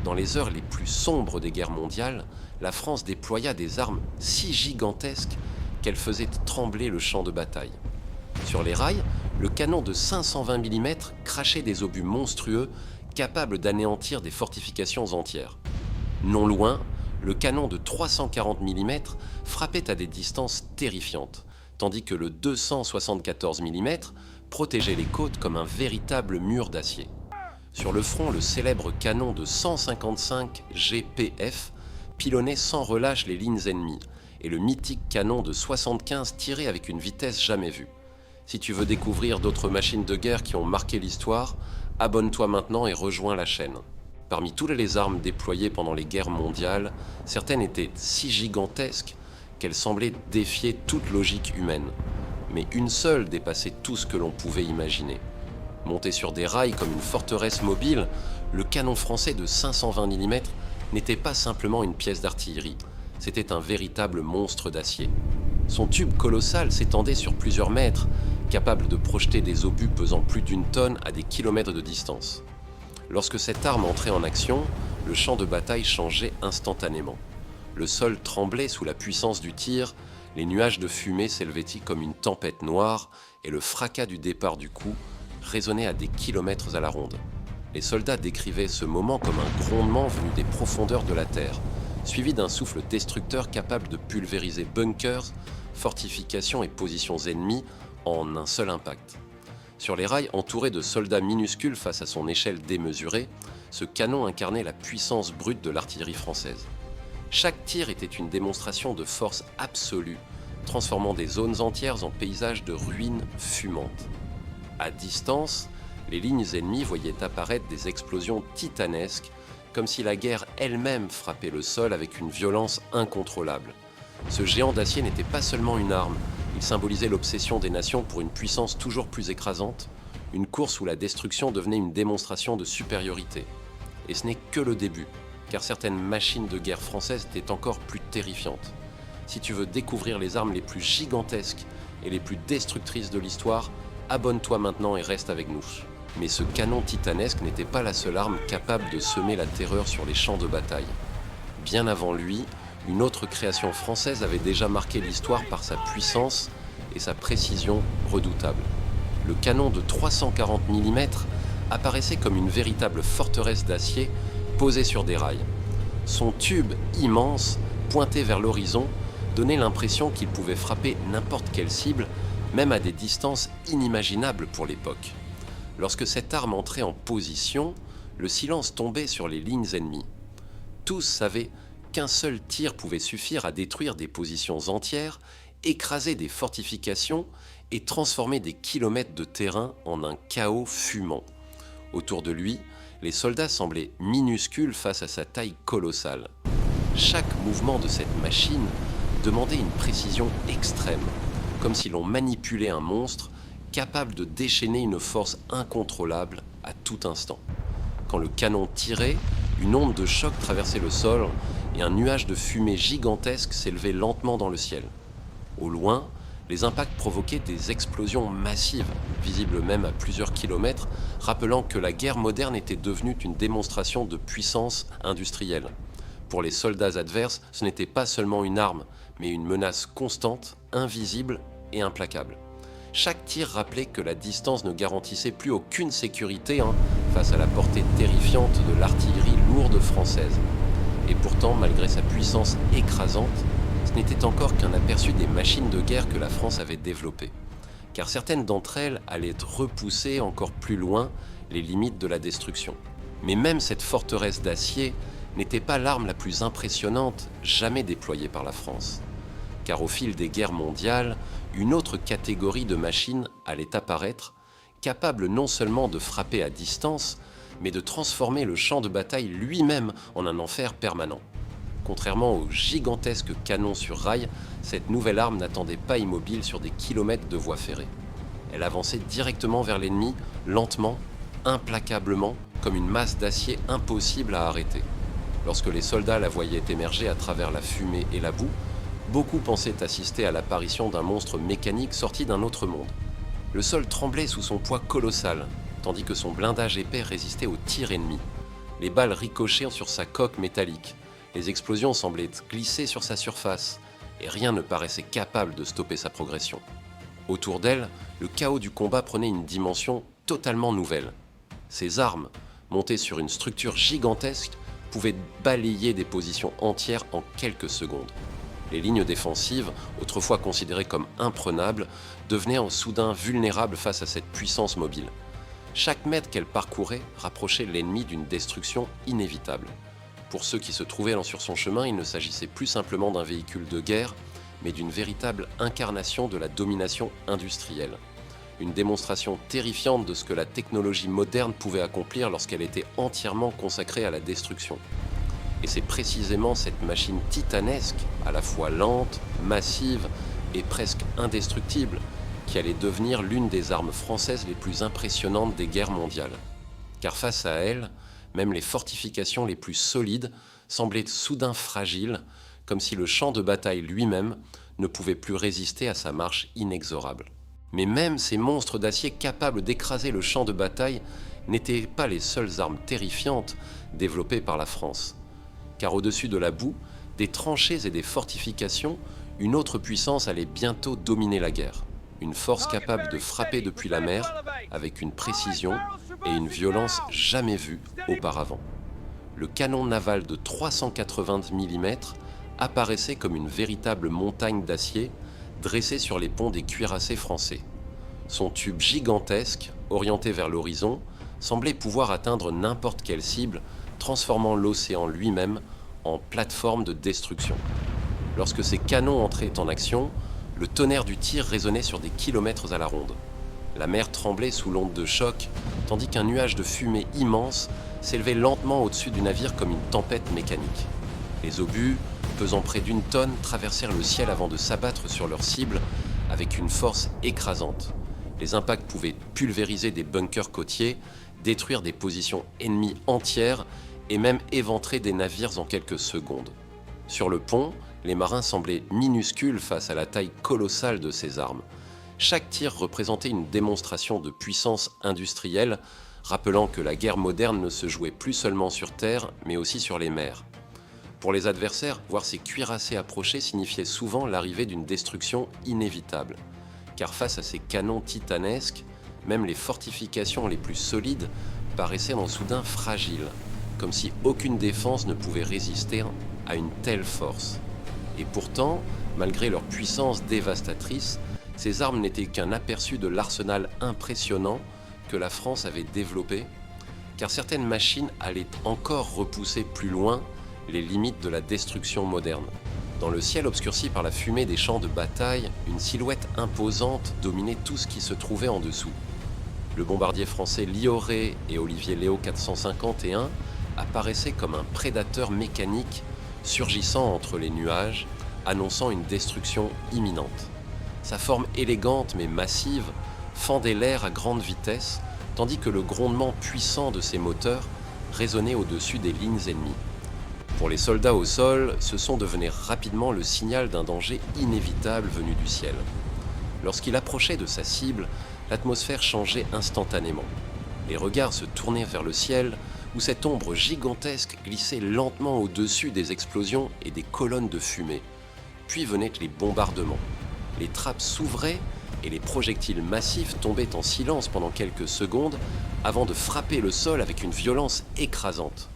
Dans les heures les plus sombres des guerres mondiales, la France déploya des armes si gigantesques qu'elles faisaient trembler le champ de bataille. Sur les rails, le canon de 520 mm crachait des obus monstrueux capables d'anéantir des fortifications entières. Non loin, le canon de 340 mm frappait à des distances terrifiantes, tandis que le 274 mm protégeait les côtes comme un véritable mur d'acier. Sur le front, le célèbre canon de 155 GPF pilonnait sans relâche les lignes ennemies, et le mythique canon de 75 tirait avec une vitesse jamais vue. Si tu veux découvrir d'autres machines de guerre qui ont marqué l'histoire, abonne-toi maintenant et rejoins la chaîne. Parmi toutes les armes déployées pendant les guerres mondiales, certaines étaient si gigantesques qu'elles semblaient défier toute logique humaine. Mais une seule dépassait tout ce que l'on pouvait imaginer. Monté sur des rails comme une forteresse mobile, le canon français de 520 mm n'était pas simplement une pièce d'artillerie, c'était un véritable monstre d'acier. Son tube colossal s'étendait sur plusieurs mètres, capable de projeter des obus pesant plus d'une tonne à des kilomètres de distance. Lorsque cette arme entrait en action, le champ de bataille changeait instantanément. Le sol tremblait sous la puissance du tir, les nuages de fumée s'élevaient comme une tempête noire et le fracas du départ du coup résonnait à des kilomètres à la ronde. Les soldats décrivaient ce moment comme un grondement venu des profondeurs de la terre, suivi d'un souffle destructeur capable de pulvériser bunkers, fortifications et positions ennemies en un seul impact. Sur les rails, entouré de soldats minuscules face à son échelle démesurée, ce canon incarnait la puissance brute de l'artillerie française. Chaque tir était une démonstration de force absolue, transformant des zones entières en paysages de ruines fumantes. À distance, les lignes ennemies voyaient apparaître des explosions titanesques, comme si la guerre elle-même frappait le sol avec une violence incontrôlable. Ce géant d'acier n'était pas seulement une arme, il symbolisait l'obsession des nations pour une puissance toujours plus écrasante, une course où la destruction devenait une démonstration de supériorité. Et ce n'est que le début, car certaines machines de guerre françaises étaient encore plus terrifiantes. Si tu veux découvrir les armes les plus gigantesques et les plus destructrices de l'histoire, abonne-toi maintenant et reste avec nous. Mais ce canon titanesque n'était pas la seule arme capable de semer la terreur sur les champs de bataille. Bien avant lui, une autre création française avait déjà marqué l'histoire par sa puissance et sa précision redoutables. Le canon de 340 mm apparaissait comme une véritable forteresse d'acier posée sur des rails. Son tube immense, pointé vers l'horizon, donnait l'impression qu'il pouvait frapper n'importe quelle cible, même à des distances inimaginables pour l'époque. Lorsque cette arme entrait en position, le silence tombait sur les lignes ennemies. Tous savaient qu'un seul tir pouvait suffire à détruire des positions entières, écraser des fortifications et transformer des kilomètres de terrain en un chaos fumant. Autour de lui, les soldats semblaient minuscules face à sa taille colossale. Chaque mouvement de cette machine demandait une précision extrême, comme si l'on manipulait un monstre capable de déchaîner une force incontrôlable à tout instant. Quand le canon tirait, une onde de choc traversait le sol et un nuage de fumée gigantesque s'élevait lentement dans le ciel. Au loin, les impacts provoquaient des explosions massives, visibles même à plusieurs kilomètres, rappelant que la guerre moderne était devenue une démonstration de puissance industrielle. Pour les soldats adverses, ce n'était pas seulement une arme, mais une menace constante, invisible et implacable. Chaque tir rappelait que la distance ne garantissait plus aucune sécurité face à la portée terrifiante de l'artillerie lourde française. Et pourtant, malgré sa puissance écrasante, ce n'était encore qu'un aperçu des machines de guerre que la France avait développées. Car certaines d'entre elles allaient repousser encore plus loin les limites de la destruction. Mais même cette forteresse d'acier n'était pas l'arme la plus impressionnante jamais déployée par la France. Car au fil des guerres mondiales, une autre catégorie de machines allait apparaître, capable non seulement de frapper à distance, mais de transformer le champ de bataille lui-même en un enfer permanent. Contrairement aux gigantesques canons sur rail, cette nouvelle arme n'attendait pas immobile sur des kilomètres de voies ferrées. Elle avançait directement vers l'ennemi, lentement, implacablement, comme une masse d'acier impossible à arrêter. Lorsque les soldats la voyaient émerger à travers la fumée et la boue, beaucoup pensaient assister à l'apparition d'un monstre mécanique sorti d'un autre monde. Le sol tremblait sous son poids colossal, tandis que son blindage épais résistait aux tirs ennemis. Les balles ricochaient sur sa coque métallique. Les explosions semblaient glisser sur sa surface, et rien ne paraissait capable de stopper sa progression. Autour d'elle, le chaos du combat prenait une dimension totalement nouvelle. Ces armes, montées sur une structure gigantesque, pouvaient balayer des positions entières en quelques secondes. Les lignes défensives, autrefois considérées comme imprenables, devenaient soudain vulnérables face à cette puissance mobile. Chaque mètre qu'elle parcourait rapprochait l'ennemi d'une destruction inévitable. Pour ceux qui se trouvaient sur son chemin, il ne s'agissait plus simplement d'un véhicule de guerre, mais d'une véritable incarnation de la domination industrielle. Une démonstration terrifiante de ce que la technologie moderne pouvait accomplir lorsqu'elle était entièrement consacrée à la destruction. Et c'est précisément cette machine titanesque, à la fois lente, massive et presque indestructible, qui allait devenir l'une des armes françaises les plus impressionnantes des guerres mondiales. Car face à elle, même les fortifications les plus solides semblaient soudain fragiles, comme si le champ de bataille lui-même ne pouvait plus résister à sa marche inexorable. Mais même ces monstres d'acier capables d'écraser le champ de bataille n'étaient pas les seules armes terrifiantes développées par la France. Car au-dessus de la boue, des tranchées et des fortifications, une autre puissance allait bientôt dominer la guerre. Une force capable de frapper depuis la mer avec une précision et une violence jamais vues auparavant. Le canon naval de 380 mm apparaissait comme une véritable montagne d'acier dressée sur les ponts des cuirassés français. Son tube gigantesque, orienté vers l'horizon, semblait pouvoir atteindre n'importe quelle cible, transformant l'océan lui-même en plateforme de destruction. Lorsque ces canons entraient en action, le tonnerre du tir résonnait sur des kilomètres à la ronde. La mer tremblait sous l'onde de choc, tandis qu'un nuage de fumée immense s'élevait lentement au-dessus du navire comme une tempête mécanique. Les obus, pesant près d'une tonne, traversèrent le ciel avant de s'abattre sur leur cible avec une force écrasante. Les impacts pouvaient pulvériser des bunkers côtiers, détruire des positions ennemies entières et même éventrer des navires en quelques secondes. Sur le pont, les marins semblaient minuscules face à la taille colossale de ces armes. Chaque tir représentait une démonstration de puissance industrielle, rappelant que la guerre moderne ne se jouait plus seulement sur terre, mais aussi sur les mers. Pour les adversaires, voir ces cuirassés approcher signifiait souvent l'arrivée d'une destruction inévitable. Car face à ces canons titanesques, même les fortifications les plus solides paraissaient soudain fragiles, comme si aucune défense ne pouvait résister à une telle force. Et pourtant, malgré leur puissance dévastatrice, ces armes n'étaient qu'un aperçu de l'arsenal impressionnant que la France avait développé, car certaines machines allaient encore repousser plus loin les limites de la destruction moderne. Dans le ciel obscurci par la fumée des champs de bataille, une silhouette imposante dominait tout ce qui se trouvait en dessous. Le bombardier français Lioré et Olivier Léo 451 apparaissaient comme un prédateur mécanique surgissant entre les nuages, annonçant une destruction imminente. Sa forme élégante mais massive fendait l'air à grande vitesse, tandis que le grondement puissant de ses moteurs résonnait au-dessus des lignes ennemies. Pour les soldats au sol, ce son devenait rapidement le signal d'un danger inévitable venu du ciel. Lorsqu'il approchait de sa cible, l'atmosphère changeait instantanément. Les regards se tournaient vers le ciel, où cette ombre gigantesque glissait lentement au-dessus des explosions et des colonnes de fumée. Puis venaient les bombardements. Les trappes s'ouvraient et les projectiles massifs tombaient en silence pendant quelques secondes avant de frapper le sol avec une violence écrasante.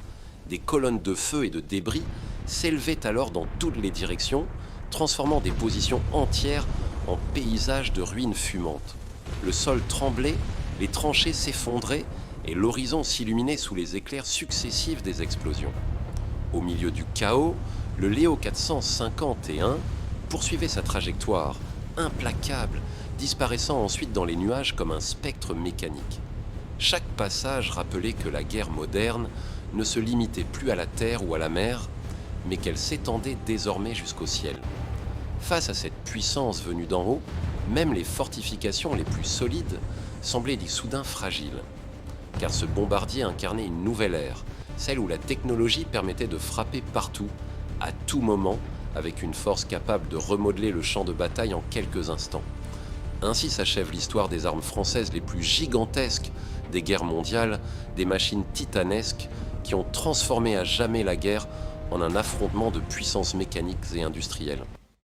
Des colonnes de feu et de débris s'élevaient alors dans toutes les directions, transformant des positions entières en paysages de ruines fumantes. Le sol tremblait, les tranchées s'effondraient et l'horizon s'illuminait sous les éclairs successifs des explosions. Au milieu du chaos, le Léo 451 poursuivait sa trajectoire, implacable, disparaissant ensuite dans les nuages comme un spectre mécanique. Chaque passage rappelait que la guerre moderne ne se limitait plus à la terre ou à la mer, mais qu'elle s'étendait désormais jusqu'au ciel. Face à cette puissance venue d'en haut, même les fortifications les plus solides semblaient soudain fragiles. Car ce bombardier incarnait une nouvelle ère, celle où la technologie permettait de frapper partout, à tout moment, avec une force capable de remodeler le champ de bataille en quelques instants. Ainsi s'achève l'histoire des armes françaises les plus gigantesques des guerres mondiales, des machines titanesques qui ont transformé à jamais la guerre en un affrontement de puissances mécaniques et industrielles.